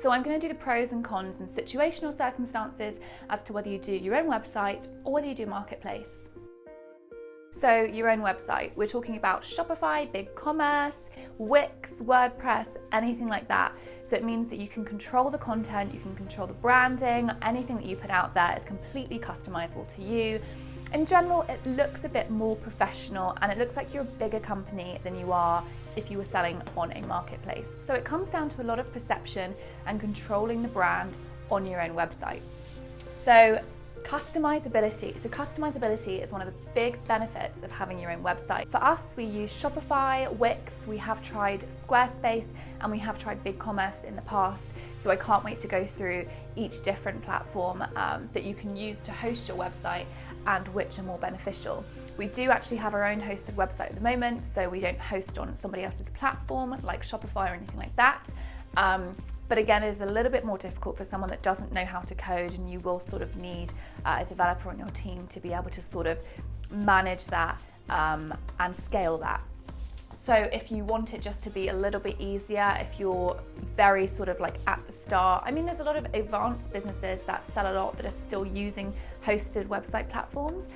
So I'm going to do the pros and cons and situational circumstances as to whether you do your own website or whether you do marketplace. So your own website, we're talking about Shopify, BigCommerce, Wix, WordPress, anything like that. So it means that you can control the content, you can control the branding, anything that you put out there is completely customizable to you. In general, it looks a bit more professional and it looks like you're a bigger company than you are if you were selling on a marketplace. So it comes down to a lot of perception and controlling the brand on your own website. So customizability. So customizability is one of the big benefits of having your own website. For us, we use Shopify, Wix, we have tried Squarespace, and we have tried BigCommerce in the past. So I can't wait to go through each different platform that you can use to host your website and which are more beneficial. We do actually have our own hosted website at the moment, so we don't host on somebody else's platform like Shopify or anything like that. But again, it is a little bit more difficult for someone that doesn't know how to code, and you will sort of need a developer on your team to be able to sort of manage that and scale that. So if you want it just to be a little bit easier, if you're very sort of like at the start, I mean, there's a lot of advanced businesses that sell a lot that are still using hosted website platforms.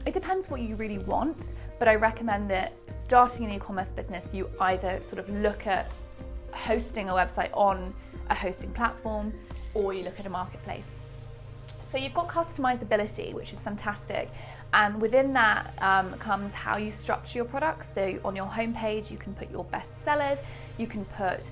It depends what you really want, but I recommend that starting an e-commerce business, you either sort of look at hosting a website on a hosting platform or you look at a marketplace. So you've got customizability, which is fantastic. And within that comes how you structure your products. So on your homepage, you can put your best sellers, you can put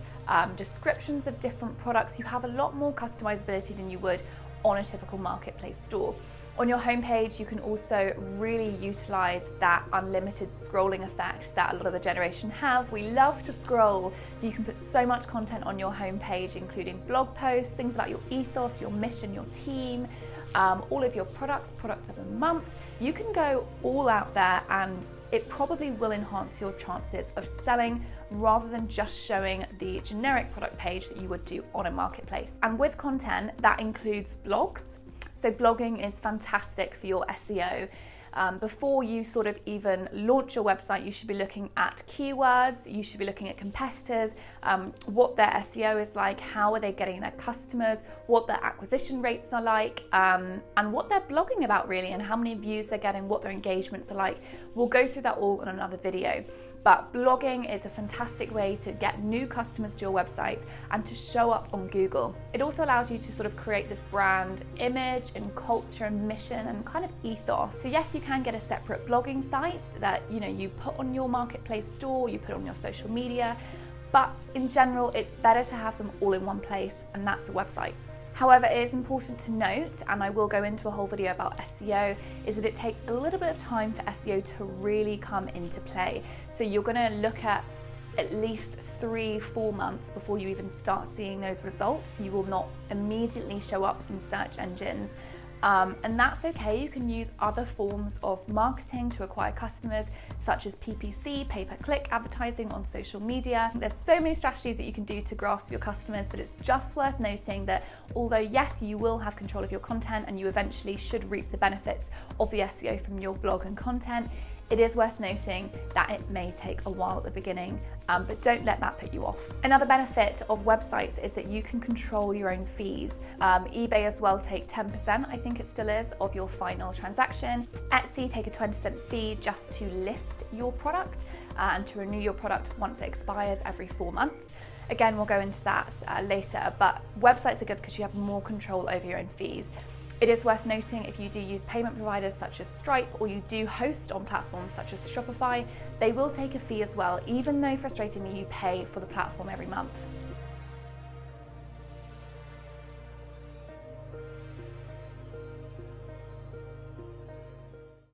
descriptions of different products. You have a lot more customizability than you would on a typical marketplace store. On your homepage, you can also really utilize that unlimited scrolling effect that a lot of the generation have. We love to scroll, so you can put so much content on your homepage, including blog posts, things about your ethos, your mission, your team, all of your products of the month. You can go all out there and it probably will enhance your chances of selling rather than just showing the generic product page that you would do on a marketplace. And with content, that includes blogs. So blogging is fantastic for your SEO. Before you sort of even launch your website, you should be looking at keywords, you should be looking at competitors, what their SEO is like, how are they getting their customers, what their acquisition rates are like, and what they're blogging about really, and how many views they're getting, what their engagements are like. We'll go through that all in another video. But blogging is a fantastic way to get new customers to your website and to show up on Google. It also allows you to sort of create this brand image and culture and mission and kind of ethos. So yes, you can get a separate blogging site that you put on your marketplace store, you put on your social media, but in general, it's better to have them all in one place, and that's the website. However, it is important to note, and I will go into a whole video about SEO, is that it takes a little bit of time for SEO to really come into play. So you're going to look at least 3-4 months before you even start seeing those results. You will not immediately show up in search engines. And that's okay. You can use other forms of marketing to acquire customers, such as PPC, pay-per-click advertising on social media. There's so many strategies that you can do to grasp your customers, but it's just worth noting that although yes, you will have control of your content and you eventually should reap the benefits of the SEO from your blog and content, it is worth noting that it may take a while at the beginning, but don't let that put you off. Another benefit of websites is that you can control your own fees. eBay as well take 10%, I think it still is, of your final transaction. Etsy take a 20% fee just to list your product and to renew your product once it expires every 4 months. Again, we'll go into that later, but websites are good because you have more control over your own fees. It is worth noting if you do use payment providers such as Stripe or you do host on platforms such as Shopify, they will take a fee as well, even though frustratingly you pay for the platform every month.